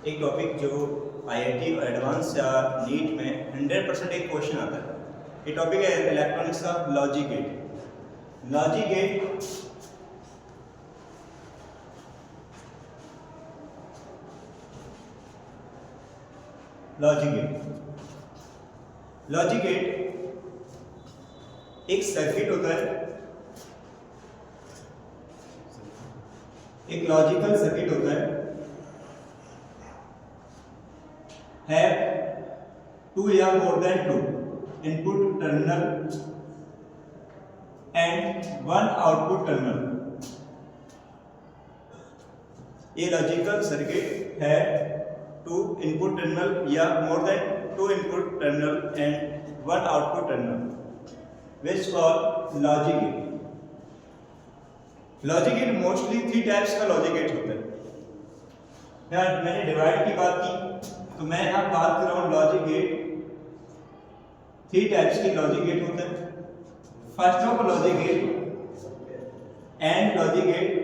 एक टॉपिक जो आईआईटी और एडवांस या नीट में 100% एक क्वेश्चन आता है। ये टॉपिक है इलेक्ट्रॉनिक्स का logic gate. Logic gate logic gate एक सर्किट होता है, एक लॉजिकल सर्किट होता है टू या more than two input terminal and one output terminal. ये लॉजिकल सर्किट है टू इनपुट टर्मिनल या more than two input terminal and one output terminal which called logic gate. Logic gate mostly 3 types का logic gate होता है। यार मैंने divide की बात की तो मैं यहाँ बात कर रहा हूँ लॉजिक गेट 3 टाइप्स के लॉजिक गेट होते हैं। First of logic gate and logic gate,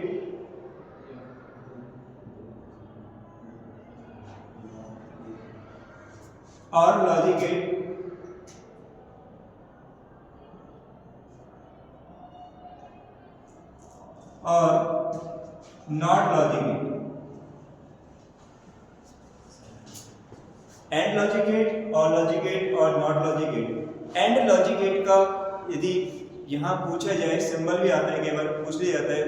or logic gate और not logic gate. And logic gate or logic gate और not logic gate. And logic gate का यदि यहां पूछा जाए, सिंबल भी आता है, कई बार पूछ लिया जाता है।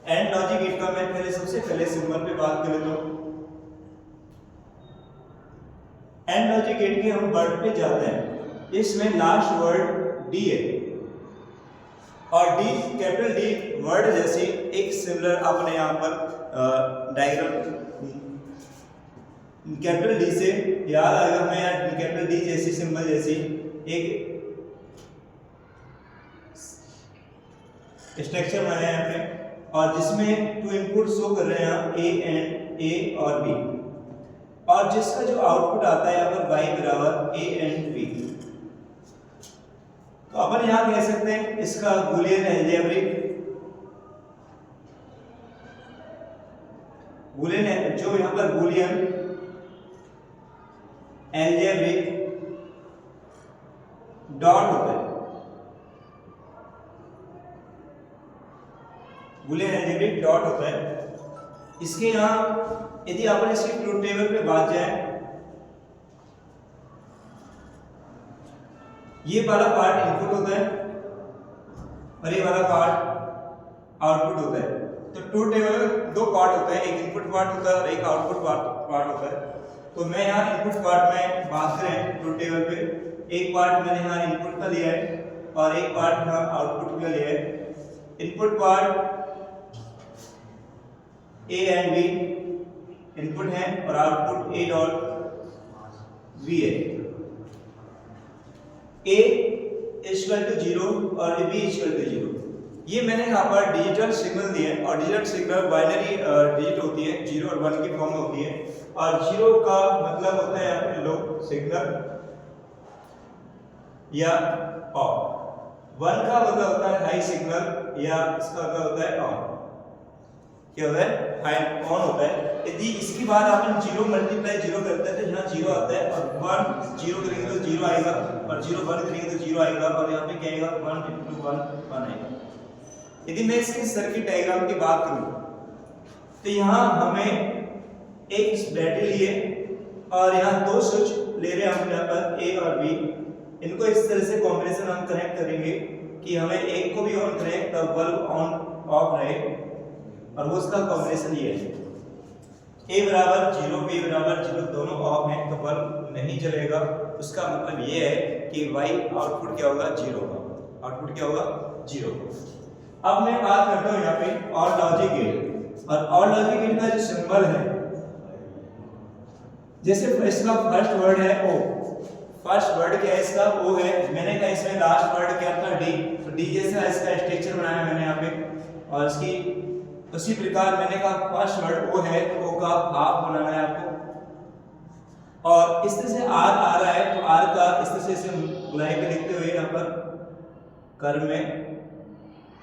एंड लॉजिक गेट का मैं सबसे पहले सिंबल पे बात कर लेता हूं। एंड लॉजिक गेट के हम वर्ड पे जाते हैं। इसमें लास्ट वर्ड डी है और डी, कैपिटल डी वर्ड जैसी एक सिमिलर अपने यहाँ पर डायग्राम कैपिटल डी से याद आएगा हमें, कैपिटल डी जैसी सिंबल जैसी एक स्ट्रक्चर बनाया है यहाँ पे, और जिसमें 2 इनपुट शो कर रहे हैं ए और बी, और जिसका जो आउटपुट आता है यहाँ पर y बराबर a एंड b। तो अपन यहाँ कह सकते हैं इसका बूलियन अलजेब्रिक है, जो यहाँ पर बूलियन अलजेब्रिक डॉट होता है। बूलियन अलजेब्रिक डॉट होता है। इसके यहाँ यदि अपन इसके ट्रूथ टेबल पे बात जाए, ये वाला पार्ट इनपुट होता है और ये वाला पार्ट आउटपुट होता है। तो ट्रूथ टेबल में 2 पार्ट होते हैं, एक इनपुट पार्ट होता है और एक आउटपुट पार्ट होता है। तो मैं यहाँ इनपुट पार्ट में बात करें ट्रूथ टेबल पे, एक पार्ट मैंने यहाँ इनपुट का लिया है और एक पार्ट यहाँ आउटपुट का लिया है। Input part A and B input है और आउटपुट ए डॉट बी है। ए इक्वल टू 0 और बी इक्वल टू 0। ये मैंने यहाँ पर डिजिटल सिग्नल दिए हैं और डिजिटल सिग्नल बाइनरी डिजिट होती है, 0 और 1 की फॉर्म में होती है। और 0 का मतलब होता है यहाँ पे लो सिग्नल या ऑफ, 1 का मतलब होता है हाई सिग्नल या इसका मतलब होता है ऑन। क्या होता है? हाई ऑन होता है। यदि इसके बाद अपन 0 मल्टीप्लाई 0 करते हैं तो यहाँ 0 आता है, और 1 0 करेंगे तो 0 आएगा, और 0 1 करेंगे तो 0 आएगा, और यहाँ पे क्या आएगा 1 × 1 1 आएगा। यदि मैं इसकी सर्किट डायग्राम की बात करूँ तो यहाँ हमें एक बैटरी लिए और यहाँ 2 स्विच ले रहे हैं हम यहाँ पर ए और बी। इनको इस तरह से कॉम्बिनेशन हम कनेक्ट करेंगे कि हमें एक को भी ऑन करें तब बल्ब ऑन ऑफ रहे, और वो उसका कॉम्बिनेशन ये है। ए बराबर 0 बी बराबर 0 दोनों ऑफ हैं तो बल्ब नहीं जलेगा। उसका मतलब ये है कि y आउटपुट क्या होगा? 0 होगा। आउटपुट क्या होगा? 0। अब मैं बात करता हूँ यहाँ पे और logic gate, or logic gate का जो सिंबल है, जैसे इसका फर्स्ट वर्ड है ओ, फर्स्ट वर्ड क्या है इसका? ओ है। मैंने कहा इसमें लास्ट वर्ड क्या था? डी। तो डी जैसा इसका स्ट्रक्चर बनाया मैंने यहाँ पे, और इसकी उसी प्रकार मैंने कहा फर्स्ट वर्ड ओ है तो ओ का हाफ बनाना है आपको, और इस तरह से आर आ रहा है तो आर का इस तरह से इसे बुलाई के लिखते हुए यहाँ पर कर्व में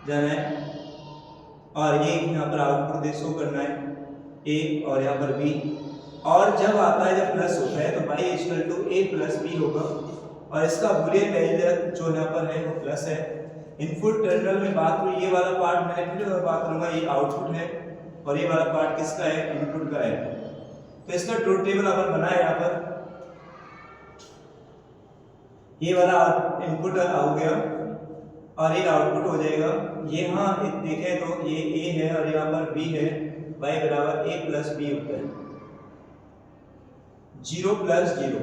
जाना है, और ये यहाँ पर आउटपुट शो करना है ए और यहाँ पर बी। और जब आता है, जब प्लस होता है तो y equal to a plus b होगा, और इसका बुलियन वैल्यू जो यहाँ पर है वो प्लस है। इनपुट टर्मिनल में बात हुई, ये वाला पार्ट मैंने फिर बात करूंगा, ये आउटपुट है और ये वाला पार्ट किसका है, इनपुट का है। तो इसका ट्रूथ टेबल अपन बनाए यहाँ पर, ये वाला इनपुट हो गया और ये आउटपुट हो जाएगा। ये हाँ देखें तो ये a है और यहाँ पर b है, y बराबर a प्लस b होता है, 0 प्लस 0।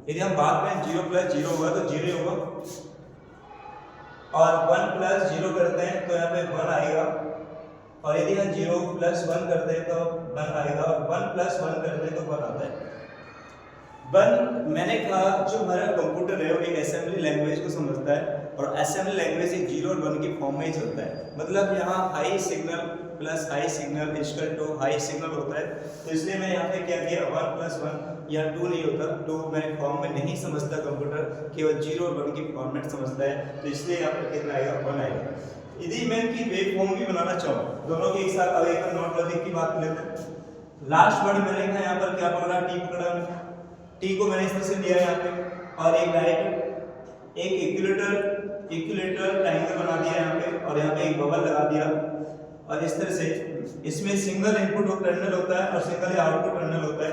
यदि हम बात करें 0 प्लस 0 होगा तो 0 होगा, और 1 प्लस 0 करते हैं तो यहाँ पे 1 आएगा, और यदि हम 0 प्लस 1 करते हैं तो 1 आएगा, और 1 प्लस 1 करते हैं तो 1 आता है। 1 मैंने कहा जो हमारा कंप्यूटर है वो एक असेंबली लैंग्वेज को समझता है, और असेंबली लैंग्वेज एक 0 और 1 की फॉर्म में ही चलता है। मतलब यहाँ high signal plus high signal equal to high signal होता है। तो इसलिए मैं यहाँ पे क्या किया, 1 प्लस 1 या 2 नहीं होता, 2 मैं फॉर्म में नहीं समझता कंप्यूटर, केवल 0 और 1 की फॉर्मेट समझता है। तो इसलिए यहाँ पर कितना आएगा, 1 आएगा। यदि मैं इनकी वेव फॉर्म भी बनाना चाहूँ दोनों के एक साथ, अब एक नॉट लॉजिक की बात कर लेते हैं। लास्ट वर्ड मैंने कहा यहाँ पर क्या पकड़ा, टी पकड़ा, टी को मैंने इस तरह से लिया यहाँ पे, और एक राइट एक इक्विलेटरल ट्रायंगल बना दिया यहाँ पे, और यहाँ पे एक बबल लगा दिया, और इस तरह से इसमें सिंगल इनपुट टर्मिनल होता है और सिंगल आउटपुट टर्मिनल होता है।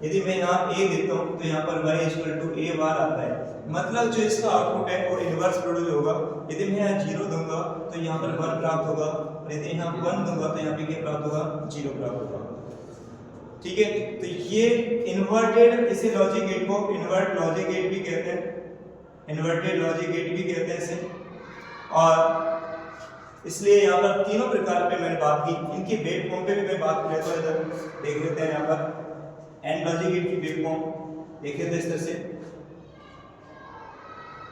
यदि मैं यहाँ a देता हूँ तो यहाँ पर y इक्वल टू a बार आता है, मतलब जो इसका आउटपुट है वो इनवर्स प्रोड्यूस होगा। यदि मैं यहाँ 0 दूंगा तो यहाँ पर 1 प्राप्त होगा, और यदि यहाँ 1 दूंगा तो यहाँ पे क्या प्राप्त होगा, 0 प्राप्त होगा। ठीक है, तो ये इन्वर्टेड, इसे लॉजिक गेट को इन्वर्ट लॉजिक गेट भी कहते हैं, इन्वर्टेड लॉजिक गेट भी कहते हैं इसे। और इसलिए यहाँ पर तीनों प्रकार पे मैंने बात की, इनकी वेव फॉर्म पे भी मैं बात कर लेता हूँ। इधर देख लेते हैं, यहाँ पर एंड लॉजिक गेट की वेव फॉर्म देखिए तो इस तरह से,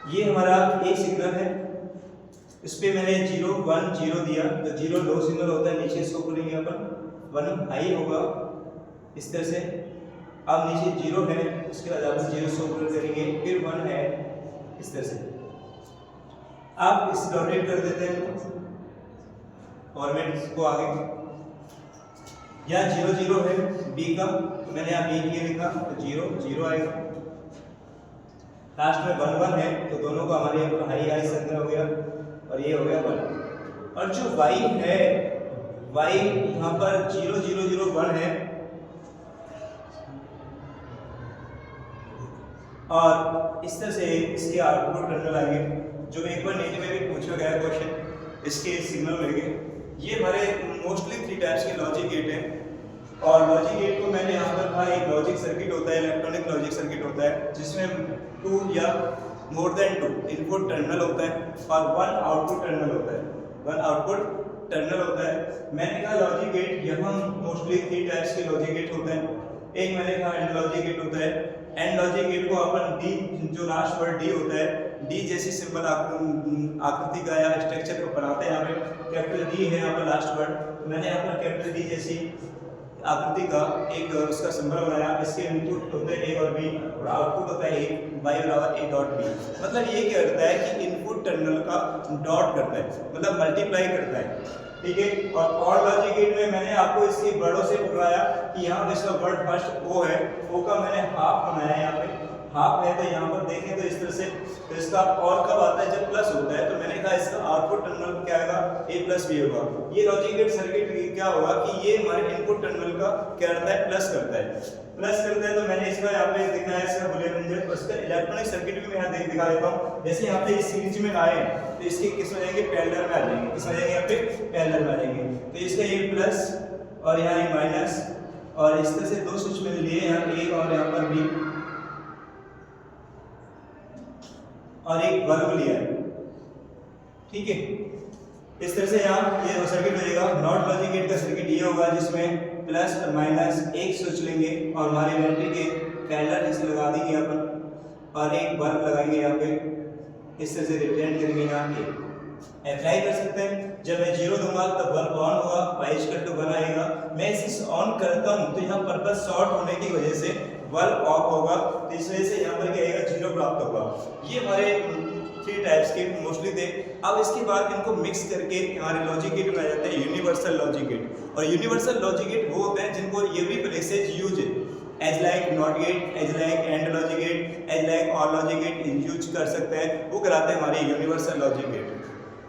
ये हमारा एक सिग्नल है, इस पे मैंने 0 1 0 दिया, तो 0 लो सिग्नल होता है, नीचे इसको खोलेंगे यहाँ पर 1 हाई होगा इस तरह से। अब नीचे 0 है, उसके बाद आप 0 शो करेंगे, फिर 1 है इस तरह से। आप इस डॉटेड कर देते हैं फॉर्मेट को आगे, या 0 0 है b का, तो मैंने यहाँ b के लिखा तो 0 0 आएगा। लास्ट में 1 1 है, तो दोनों का हमारे यहाँ हाई हाई संख्या हो गया, और ये हो गया 1। और जो y है, y यहाँ पर 0 0 0 1 है, और इस तरह से इसके आउटपुट टर्मिनल आएंगे, जो एक बार नीट में भी पूछा गया क्वेश्चन, इसके सिग्नल रहेंगे। ये हमारे मोस्टली 3 टाइप्स के लॉजिक गेट हैं, और लॉजिक गेट को मैंने यहाँ पर कहा एक लॉजिक सर्किट होता है, इलेक्ट्रॉनिक लॉजिक सर्किट होता है, जिसमें 2 या मोर देन 2 इनपुट टर्मिनल होता है और 1 आउटपुट टर्मिनल होता है, 1 आउटपुट टर्मिनल होता है। मैंने कहा लॉजिक गेट यहाँ मोस्टली 3 टाइप्स के लॉजिक गेट होते हैं। एक मैंने कहा एंड लॉजिक गेट होता है, एंड लॉजिक गेट को अपन डी, जो लास्ट वर्ड डी होता है, डी जैसी सिंबल आकृति का या स्ट्रक्चर को बनाते हैं। यहाँ पे कैपिटल डी है यहाँ पर लास्ट वर्ड, तो मैंने यहाँ पर कैपिटल डी जैसी आकृति का एक उसका सिंबल बनाया। इसके इनपुट होते हैं a और b, और आउटपुट होता है a, y बराबर a डॉट b। मतलब ये क्या करता है कि इनपुट टर्मिनल का डॉट करता है, मतलब मल्टीप्लाई करता है। ठीक है, और लॉजिक गेट में मैंने आपको इसके वर्डों से बताया कि यहाँ पे इसका वर्ड फर्स्ट ओ है, ओ का मैंने हाफ बनाया, यहाँ पे हाफ है, तो यहाँ पर देखें तो इस तरह से। तो इसका और कब आता है, जब प्लस होता है, तो मैंने कहा इसका आउटपुट टर्मिनल क्या आएगा, a प्लस b होगा। ये लॉजिक गेट सर्किट क्या होगा कि ये हमारे इनपुट टर्मिनल का क्या करता है, प्लस करता है। तो मैंने इसका यहाँ पे दिखाया इसका बुलियन इंजन, उसका इलेक्ट्रॉनिक सर्किट भी मैं यहाँ दिखा देता हूँ। जैसे यहाँ पे इस सीरीज में आए तो इसके किस हो जाएंगे, पैरेलल में आ जाएंगे, किस हो जाएंगे, यहाँ पे पैरेलल में आ जाएंगे। तो इसका ये प्लस और यहाँ ये माइनस, और इस तरह से 2 स्विच में लिए, यहाँ a और यहाँ पर b, और एक वर्ग लिया है। ठीक है, इस तरह से यहाँ ये सर्किट हो जाएगा। नॉट लॉजिक गेट का सर्किट ये होगा जिसमें प्लस और माइनस एक स्विच लेंगे और हमारे बैटरी के पैरेलल जैसे लगा देंगे यहाँ पर, और एक वर्ग लगाएंगे यहाँ पे, इस तरह से रिप्रेजेंट करेंगे। यहाँ पे अप्लाई कर सकते हैं। जब मैं 0 दूंगा तब बल्ब ऑन होगा, y इक्वल टू 1 आएगा। मैं इसे ऑन करता हूँ तो यहाँ पर्पस शॉर्ट होने की वजह से बल्ब ऑफ होगा, तो इस वजह से यहाँ पर क्या आएगा, 0 प्राप्त होगा। ये हमारे 3 टाइप्स के मोस्टली थे। अब इसके बाद इनको मिक्स करके हमारे लॉजिक गेट बनाए जाते हैं यूनिवर्सल लॉजिक गेट। और यूनिवर्सल लॉजिक गेट वो होते हैं जिनको every places use as like not gate, as like and logic gate, as like or logic gate use कर सकते हैं, वो कराते हैं हमारे यूनिवर्सल लॉजिक गेट।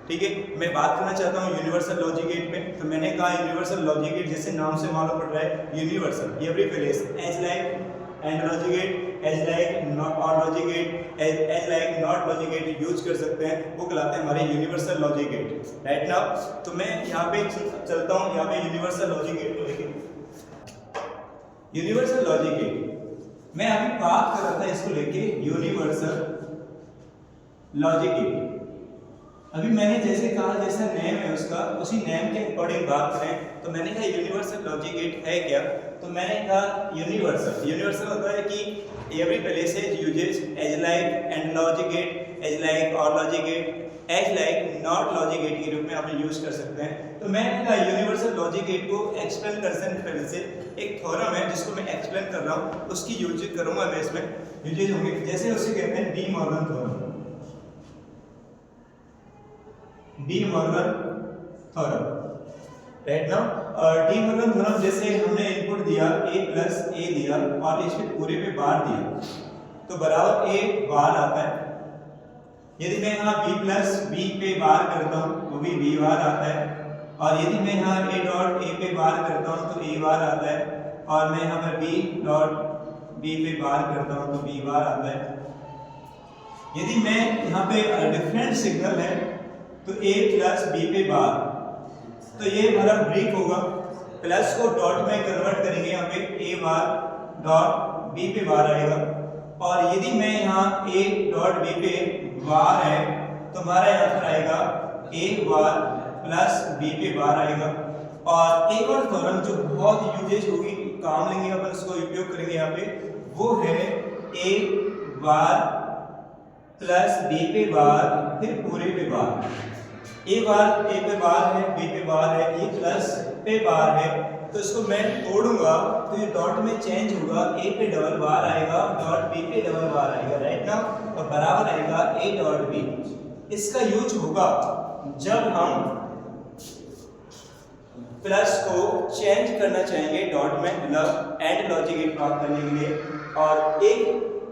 ठीक है, मैं बात करना चाहता हूँ यूनिवर्सल लॉजिक गेट पे। तो मैंने कहा यूनिवर्सल लॉजिक गेट जैसे नाम से मालूम पड़ रहा है universal, every place, as like and logic gate, as like not or logic gate, as like not logic gate use कर सकते हैं, वो कहलाते हैं हमारे universal logic gate. Right now तो मैं यहाँ पे चलता हूँ, यहाँ पे यूनिवर्सल लॉजिक गेट को लेके। यूनिवर्सल लॉजिक गेट मैं अभी बात कर रहा था इसको लेके यूनिवर्सल लॉजिक गेट। अभी मैंने जैसे कहा जैसा नेम है उसका, उसी नेम के अकॉर्डिंग बात करें तो मैंने कहा यूनिवर्सल लॉजिक गेट है क्या, तो मैंने कहा यूनिवर्सल होता है कि every places uses as like and logic gate, as like or logic gate, as like not logic gate के रूप में आप यूज कर सकते हैं। तो मैंने कहा यूनिवर्सल लॉजिक गेट को एक्सप्लेन करने से पहले से एक थ्योरम है जिसको मैं एक्सप्लेन कर रहा हूँ, उसकी यूज करूंगा मैं इसमें, यूजेज होंगे जैसे उसे कहते हैं De Morgan theorem. De Morgan theorem, right now De Morgan theorem जैसे हमने इनपुट दिया a प्लस ए दिया और इसके पूरे पे बार दिया तो बराबर a बार आता है। यदि मैं यहाँ b प्लस b पे बार करता हूँ तो भी b बार आता है, और यदि मैं यहाँ a डॉट a पे बार करता हूँ तो a बार आता है, और मैं यहाँ पर b डॉट b पे बार करता हूँ तो b बार आता है। यदि मैं यहाँ पे डिफरेंट सिग्नल है तो a प्लस b पे बार, तो ये हमारा ब्रेक होगा, प्लस को डॉट में कन्वर्ट करेंगे, यहाँ पे a बार डॉट b पे बार आएगा, और यदि मैं यहाँ a डॉट b पे बार है तो हमारा यहाँ पर आएगा a बार प्लस b पे बार आएगा। और एक और थ्योरम जो बहुत यूजेज होगी, काम लेंगे अपन इसको उपयोग करेंगे यहाँ पे, वो है a बार प्लस b पे बार फिर पूरे पे बार। a बार a पे बार है, b पे बार है, e प्लस पे बार है, तो इसको मैं तोड़ूंगा तो ये डॉट में चेंज होगा, a पे डबल बार आएगा, डॉट b पे डबल बार आएगा, राइट ना, और बराबर आएगा a डॉट b। इसका यूज होगा जब हम प्लस को चेंज करना चाहेंगे डॉट में, मतलब एंड लॉजिक गेट प्राप्त करने के लिए, और एक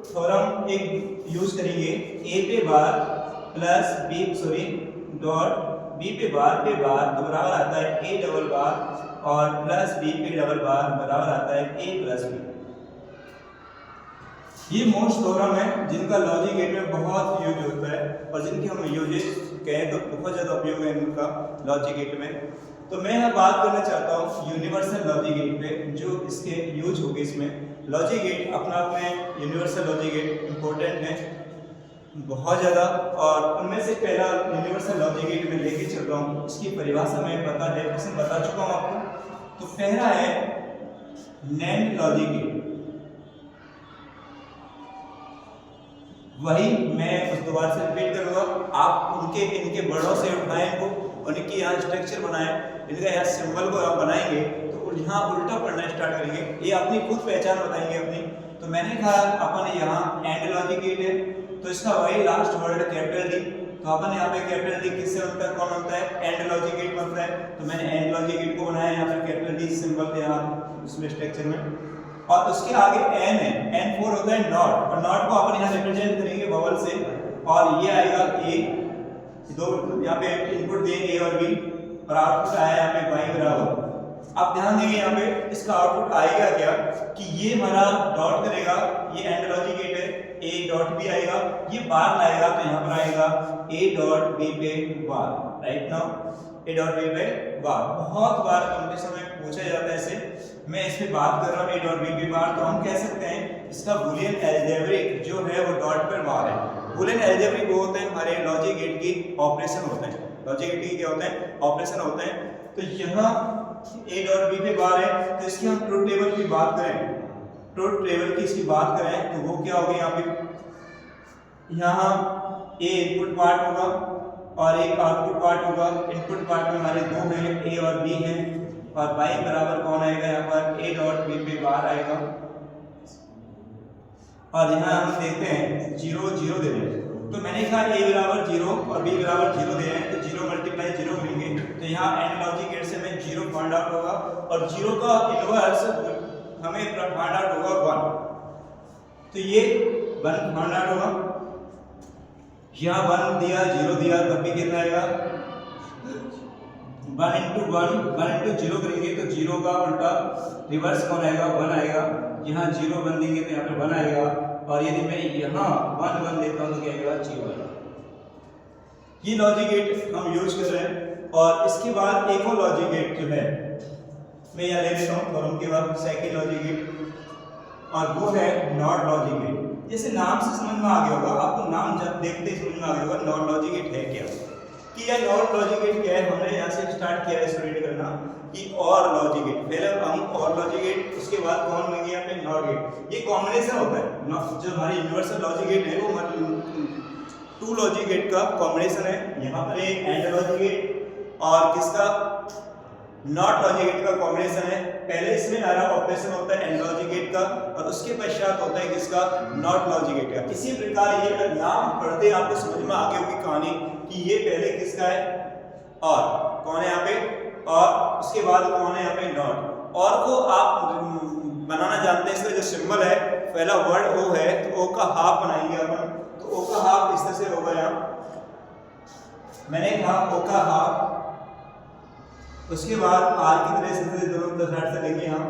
थ्योरम एक यूज करेंगे a पे बार प्लस b डॉट b पे बार तो बराबर आता है a डबल बार, और प्लस b पे डबल बार बराबर आता है a प्लस b। ये मोस्ट थ्योरम है जिनका लॉजिक गेट में बहुत यूज होता है, और जिनके हम यूजेस कहें तो बहुत ज़्यादा उपयोग है इनका लॉजिक गेट में। तो मैं यहाँ बात करना चाहता हूँ यूनिवर्सल लॉजिक गेट पे, जो इसके यूज होंगे इसमें। लॉजिक गेट अपना आप में यूनिवर्सल लॉजिक गेट इम्पोर्टेंट है बहुत ज़्यादा, और उनमें से पहला यूनिवर्सल लॉजिक गेट में लेके चल रहा हूँ, इसकी परिभाषा मैं डेफिनेशन बता चुका हूँ आपको। तो पहला है नैंड लॉजिक गेट, वही मैं उस दोबारा से रिपीट करूँगा, आप उनके इनके बड़ों से उठाएं इनको, उनकी यहाँ स्ट्रक्चर बनाएं, इनका यहाँ सिंबल को आप बनाएंगे तो यहाँ उल्टा पढ़ना स्टार्ट करेंगे, ये अपनी खुद पहचान बताएंगे अपनी। तो मैंने कहा अपन यहाँ एंड लॉजिक गेट है, तो इसका वही लास्ट वर्ड कैपिटल डी, तो अपन यहाँ पे कैपिटल डी किससे बनता है, कौन बनता है, एंड लॉजिक गेट बनता है। तो मैंने एंड लॉजिक गेट को बनाया यहाँ पर कैपिटल डी सिंबल यहाँ उसमें स्ट्रक्चर में, और उसके आगे एन है, एन 4 होता है नॉट, और नॉट को अपन यहाँ रिप्रेजेंट करेंगे बबल से, और ये आएगा ए, दो यहाँ पे इनपुट दिए ए और बी, और आउटपुट आया यहाँ पे y बराबर। अब ध्यान देंगे यहाँ पे इसका आउटपुट आएगा क्या कि ये हमारा डॉट करेगा, ये एंड लॉजिक गेट है, a डॉट b आएगा, ये बार लाएगा तो यहाँ पर आएगा a डॉट b पे bar, right now a dot b पे बार। बहुत बार कंपटीशन में पूछा जाता है ऐसे, मैं इस पे बात कर रहा हूँ a डॉट b पे बार, तो हम कह सकते हैं इसका बूलियन अलजेब्रिक जो है वो डॉट पर बार है। बूलियन अलजेब्रिक वो होते हैं हमारे लॉजिक गेट की ऑपरेशन होते हैं, लॉजिक गेट की क्या होते हैं, ऑपरेशन होते हैं। तो यहाँ a डॉट b पे बार है, तो इसकी हम ट्रुथ टेबल की बात करें, ट्रुथ टेबल की इसकी बात करें तो वो क्या होगी, यहाँ पे यहाँ a इनपुट पार्ट होगा और एक आउटपुट पार्ट होगा। इनपुट पार्ट में हमारे दो हैं, a और b हैं, और y बराबर कौन आएगा, यहाँ पर a डॉट b पे बार आएगा, और यहाँ हम देखते हैं 0 0 दे रहे हैं, तो मैंने कहा a बराबर 0 और b बराबर 0 दे रहे हैं, तो 0 मल्टीप्लाई 0 मिलेंगे, तो यहाँ एंड लॉजिक गेट से में 0 फाइंड आउट होगा, और 0 का इनवर्स हमें फाइंड आउट होगा 1, तो ये 1 फाइंड आउट होगा, यहाँ 1 दिया 0 दिया तब भी कितना आएगा 1 इंटू 0 करेंगे तो 0 का उल्टा रिवर्स कौन आएगा 1 आएगा, यहाँ 0 1 देंगे तो यहाँ पे 1 आएगा, और यदि मैं यहाँ 1 1 देता हूँ तो क्या आएगा 0 आएगा। ये लॉजिक गेट हम यूज कर रहे हैं। और इसके बाद एक और लॉजिक गेट जो है मैं यहाँ ले लेता हूँ फॉर्म के बाद सेकंड लॉजिक गेट, और वो है नॉट लॉजिक गेट। जैसे नाम से समझ में आ गया होगा आपको, नाम जब देखते ही समझ में आ गया होगा नॉट लॉजिक गेट है क्या, कि यह नॉट लॉजिक गेट क्या है। हमने यहाँ से स्टार्ट किया है इसको रीड करना कि और लॉजिक गेट, पहले हम और लॉजिक गेट, उसके बाद कौन लगे यहाँ पे नॉट गेट। ये कॉम्बिनेशन होता है, जो हमारी यूनिवर्सल लॉजिक गेट है वो हमारी 2 लॉजिक गेट का कॉम्बिनेशन है। यहाँ पर एक एंड लॉजिक गेट और किसका नॉट लॉजिक गेट का कॉम्बिनेशन है। पहले इसमें आ रहा ऑपरेशन होता है एंड लॉजिक गेट का, और उसके पश्चात होता है किसका नॉट लॉजिक गेट का। इसी प्रकार ये नाम पढ़ते आपको समझ में आ गई होगी कहानी कि ये पहले किसका है और कौन है यहाँ पे, और उसके बाद कौन है यहाँ पे नॉट। और को आप बनाना जानते हैं, इसका जो सिंबल है पहला वर्ड ओ है तो ओ का हाफ बनाएंगे अपन, तो ओ का हाफ इस तरह से होगा। यहाँ मैंने कहा ओ का हाफ, उसके बाद आर की तरह से दोनों साइड से लेंगे हम।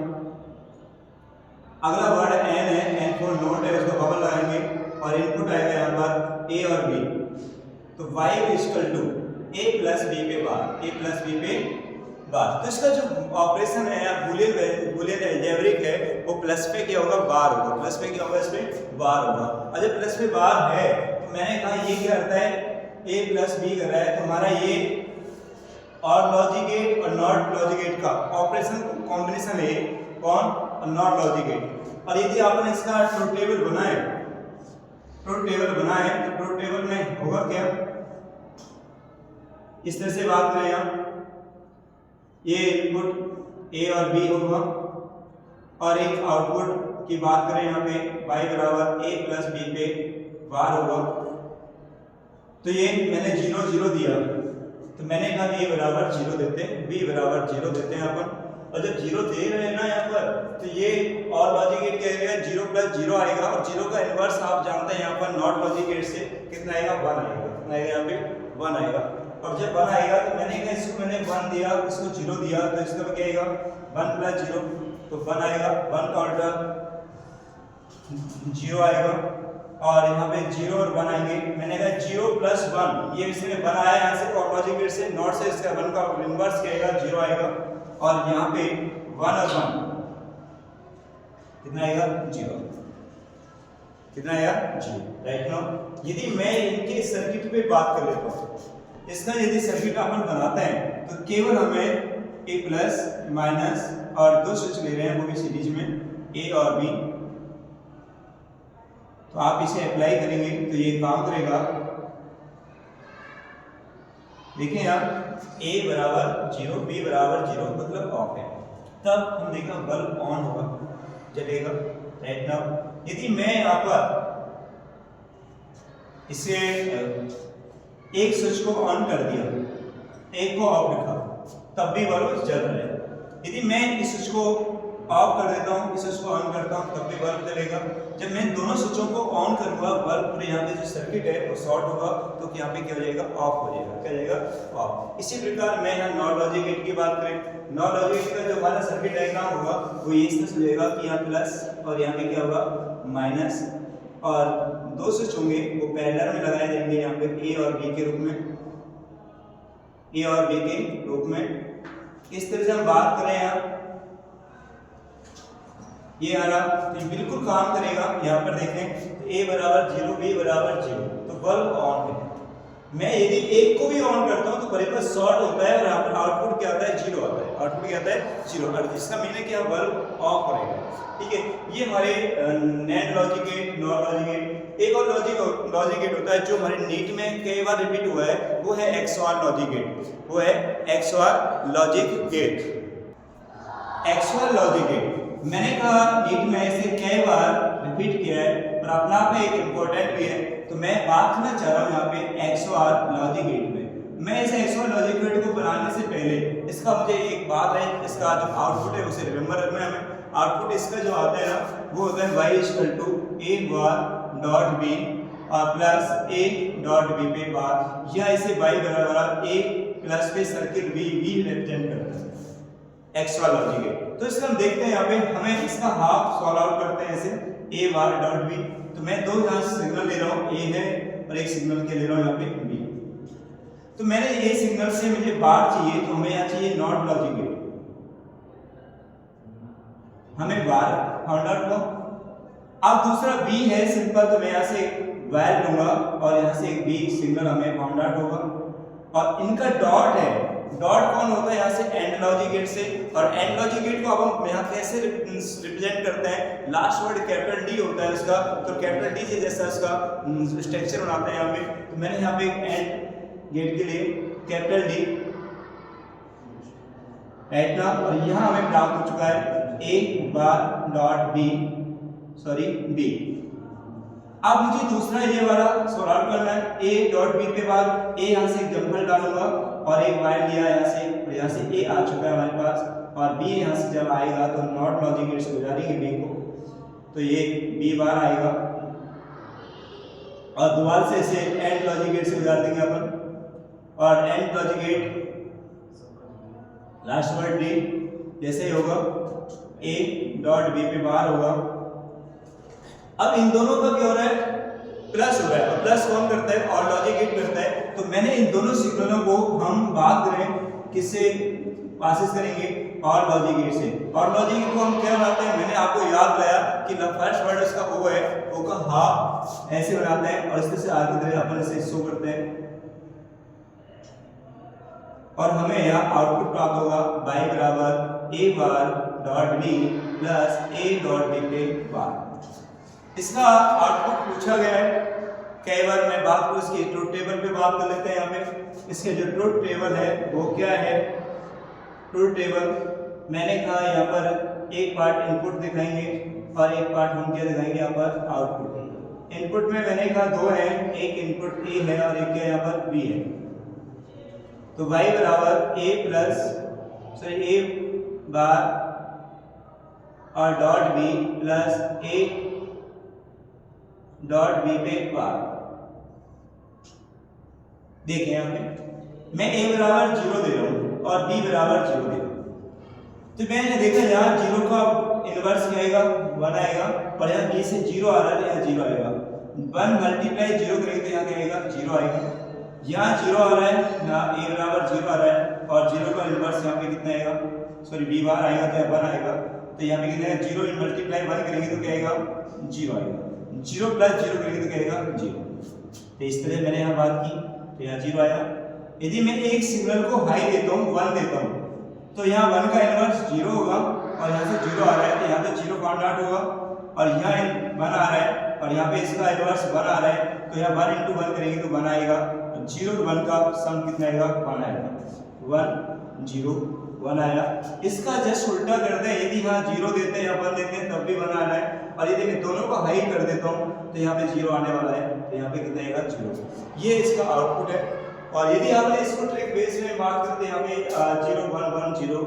अगला वर्ड एन है, एन फॉर नोट है, उसको बबल लगाएंगे और इनपुट आएगा यहाँ पर ए और बी, तो y equal to a plus B पे बार, a प्लस बी पे बार। तो इसका जो ऑपरेशन है या बुलियन अलजेब्रिक है वो प्लस पे क्या होगा बार होगा, प्लस पे क्या होगा इसमें बार होगा। और जब प्लस पे बार है तो मैंने कहा ये क्या करता है a प्लस बी कर रहा है, तो हमारा ये और लॉजिक गेट और नॉट लॉजिक गेट का ऑपरेशन कॉम्बिनेशन है कौन और नॉट लॉजिक गेट। और यदि आपने इसका ट्रुथ टेबल बनाए, ट्रुथ टेबल बनाए तो ट्रुथ टेबल में होगा क्या, इस तरह से बात करें यहाँ, ये इनपुट ए और बी होगा, और एक आउटपुट की बात करें यहाँ पे y बराबर a प्लस बी पे बार होगा। तो ये मैंने 0 0 दिया, तो मैंने कहा a बराबर 0 देते हैं, b बराबर 0 देते हैं अपन, और जब 0 दे रहे हैं ना यहाँ पर, तो ये और लॉजिक गेट क्या आएगा 0 प्लस 0 आएगा, और 0 का इनवर्स आप जानते हैं यहाँ पर नॉट लॉजिक गेट से कितना आएगा 1 आएगा, कितना आएगा यहाँ पे 1 आएगा। और जब 1 आएगा तो मैंने कहा इसको मैंने 1 दिया, इसको 0 दिया, तो इसका क्या आएगा 1 प्लस 0, तो 1 आएगा, 1 का उल्टा 0 आएगा, और यहाँ पे 0 और 1 आएंगे। मैंने कहा 0 प्लस 1, ये इसमें 1 आया यहाँ से और लॉजिक गेट से, नॉट से इसका 1 का इनवर्स क्या आएगा 0 आएगा, और यहाँ पे 1 और 1 कितना आएगा 0, कितना आएगा 0, राइट। नाउ यदि मैं इनके सर्किट पे बात कर लेता हूँ, इसका यदि सर्किट अपन बनाते हैं तो केवल हमें ए प्लस माइनस और 2 स्विच ले रहे हैं वो भी सीरीज में ए और बी, तो आप इसे अप्लाई करेंगे तो ये काम करेगा। देखिए यहाँ a बराबर 0 b बराबर 0 मतलब ऑफ है, तब हम देखा बल्ब ऑन होगा, जलेगा, राइट। नाउ यदि मैं यहाँ पर इसे एक स्विच को ऑन कर दिया, एक को ऑफ रखा, तब भी बल्ब जल रहा है। यदि मैं इस स्विच को ऑफ कर देता हूँ, इस स्विच को ऑन करता हूँ, तब भी बल्ब जलेगा। जब मैं दोनों स्विचों को ऑन करूंगा, बल्ब पूरे यहाँ पे जो सर्किट है वो शॉर्ट होगा, तो यहाँ पे क्या हो जाएगा ऑफ हो जाएगा, क्या जाएगा ऑफ। इसी प्रकार मैं यहाँ नॉट लॉजिक गेट की बात करें, नॉट लॉजिक गेट का जो हमारा सर्किट डायग्राम होगा वो इस तरह से जाएगा कि यहाँ प्लस और यहाँ पे क्या होगा माइनस, और 2 स्विच होंगे वो पैरेलल में लगाए जाएंगे यहाँ पे ए और बी के रूप में, ए और बी के रूप में। इस तरह से हम बात करें यहाँ ये आ रहा, तो बिल्कुल काम करेगा। यहाँ पर देखें तो a बराबर 0 b बराबर 0, तो बल्ब ऑन है। मैं यदि एक को भी ऑन करता हूँ तो परिपथ शॉर्ट होता है और यहाँ पर आउटपुट क्या आता है 0 आता है, आउटपुट क्या आता है 0, और जिसका मीनिंग है कि यहाँ बल्ब ऑफ करेगा, ठीक है। ये हमारे net logic gate, not logic gate. एक और लॉजिक गेट होता है जो हमारे नीट में कई बार रिपीट हुआ है, वो है XOR लॉजिक गेट, वो है XOR logic gate. XOR logic gate मैंने कहा नीट में ऐसे कई बार रिपीट किया है और अपना पे एक इम्पोर्टेंट भी है, तो मैं बात करना चाह रहा हूँ यहाँ पे XOR लॉजिक गेट में। मैं इस XOR लॉजिक गेट को बनाने से पहले इसका मुझे एक बात है, इसका जो आउटपुट है उसे रिमेम्बर रखना है हमें। आउटपुट इसका जो आता है ना वो होता है y equal to a bar dot b और प्लस a डॉट b पे बार, या इसे y बराबर a प्लस पे सर्किल b रिप्रेजेंट करता है एक्स्ट्रा लॉजिक है। तो इसका हम देखते हैं यहाँ पे, हमें इसका हाफ सॉल्व आउट करते हैं ऐसे a बार डॉट b। तो मैं दो यहाँ सिग्नल ले रहा हूँ, a है और एक सिग्नल के ले रहा हूँ यहाँ पे b। तो मैंने a सिग्नल से मुझे बार चाहिए, तो हमें यहाँ चाहिए नॉट लॉजिक गेट, हमें बार फाउंड आउट हुआ। अब दूसरा b है सिंपल, तो मैं यहाँ से वायर लूंगा और यहाँ से एक b सिग्नल हमें फाउंड आउट होगा। और इनका डॉट है, डॉट कौन होता है यहाँ से एंड लॉजिक गेट से, और एंड लॉजिक गेट को अब हम यहाँ कैसे रिप्रेजेंट करते हैं, लास्ट वर्ड कैपिटल डी होता है उसका, तो कैपिटल डी से जैसा उसका स्ट्रक्चर बनाते हैं यहाँ पे। तो मैंने यहाँ पे एंड गेट के लिए कैपिटल डी राइट ना, और यहाँ हमें प्राप्त हो चुका है a bar dot b sorry b। अब मुझे दूसरा ये वाला सॉल्व आउट करना है, a डॉट b पे बार a यहाँ से एग्जांपल डालूंगा और एक वायर लिया यहाँ से, और यहाँ से a आ चुका है हमारे पास, और b यहाँ से जब आएगा तो नॉट लॉजिक गेट से गुजारेंगे b को, तो ये b बार आएगा और दोबारा से इसे एंड लॉजिक गेट से गुजार देंगे अपन, और and logic gate last word d जैसे ही होगा a डॉट b पे बार होगा। अब इन दोनों का क्या हो रहा है, प्लस हो रहा है, और प्लस कौन करता है और लॉजिक गेट करता है। तो मैंने इन दोनों सिग्नलों को हम बात करें किससे पासिस करेंगे, और लॉजिक गेट से। और लॉजिक गेट को हम क्या बनाते हैं, मैंने आपको याद दिलाया कि फर्स्ट वर्ड इसका ओ है, ओ का हाफ ऐसे बनाते हैं और इस तरह से आगे तरह अपन इसे शो करते हैं, और हमें यहाँ आउटपुट प्राप्त होगा y बराबर a bar dot b plus a dot b पे बार। इसका आउटपुट पूछा गया है, कई बार मैं बात करूँ इसकी ट्रुथ टेबल पे बात कर लेते हैं। यहाँ पे इसके जो ट्रुथ टेबल है वो क्या है, ट्रुथ टेबल मैंने कहा यहाँ पर एक पार्ट इनपुट दिखाएंगे और एक पार्ट हम क्या दिखाएंगे यहाँ पर आउटपुट। इनपुट में मैंने कहा दो है, एक इनपुट a है और एक यहाँ पर b है। तो y बराबर a प्लस सॉरी a बार और dot b plus a dot b पे बार। देखिए यहाँ पे मैं a बराबर 0 दे रहा हूँ और b बराबर 0 दे रहा हूँ, तो मैंने देखा यहाँ 0 का इनवर्स क्या आएगा 1 आएगा, और यहाँ b से 0 आ रहा है तो यहाँ 0 आएगा। 1 मल्टीप्लाई 0 करेंगे तो यहाँ क्या आएगा 0 आएगा। यहाँ 0 आ रहा है, यहाँ a बराबर 0 आ रहा है, और 0 का इनवर्स यहाँ पे कितना आएगा, सॉरी b बार आएगा तो यहाँ 1 आएगा। तो यहाँ पे कितना है 0 मल्टीप्लाई 1 करेंगे तो क्या आएगा 0 आएगा, 0 प्लस 0 करेंगे तो क्या आएगा 0। तो इस तरह मैंने यहाँ बात की तो यहाँ 0 आया। यदि मैं एक सिग्नल को हाई देता हूँ 1 देता हूँ तो यहाँ 1 का इनवर्स 0 होगा, और यहाँ से 0 आ रहा है तो यहाँ पे 0 फाउंड आउट होगा, और यहाँ 1 आ रहा है और यहाँ पे इसका इनवर्स 1 आ रहा है, तो यहाँ 1 into 1 करेंगे तो 1 आएगा। 0 to 1 का सम कितना आएगा 1 आएगा, 1 0 1 आया। इसका जस्ट उल्टा करते हैं, यदि यहाँ 0 देते हैं या 1 देते हैं तब भी 1 आना है, और यदि मैं दोनों को हाई कर देता हूँ तो यहाँ पे 0 आने वाला है, तो यहाँ पे कितना आएगा 0। ये इसका आउटपुट है। और यदि हमने इसको ट्रिक बेस में बात करते हैं, यहाँ पे 0 1 1 0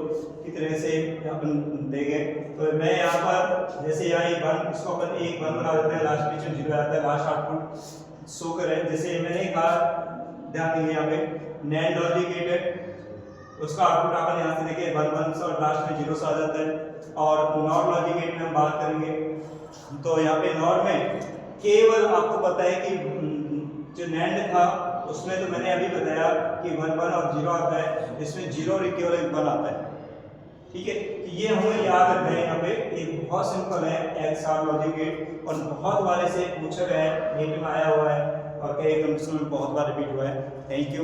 की तरह से अपन देंगे, तो मैं यहाँ पर जैसे यहाँ 1 इसको अपन 1 1 बना देते हैं, लास्ट में जो 0 आता है लास्ट आउटपुट शो करें। जैसे मैंने कहा ध्यान देंगे यहाँ पे नैंड लॉजिक गेट है, उसका आउटपुट अपन यहाँ से देखिए 1 1 और लास्ट में 0 आ जाता है। और नॉर लॉजिक गेट में हम बात करेंगे तो यहाँ पे नॉर में केवल आपको पता है कि जो नैंड था उसमें तो मैंने अभी बताया कि 1 1 और 0 आता है, इसमें 0 और केवल 1 आता है। ठीक है, तो ये हमें याद रखना है। यहाँ पे एक बहुत सिंपल है एक्सआर लॉजिक गेट, और बहुत बार से पूछा गया है, नीट में आया हुआ है और कई कंडीशन में बहुत बार रिपीट हुआ है। Thank you.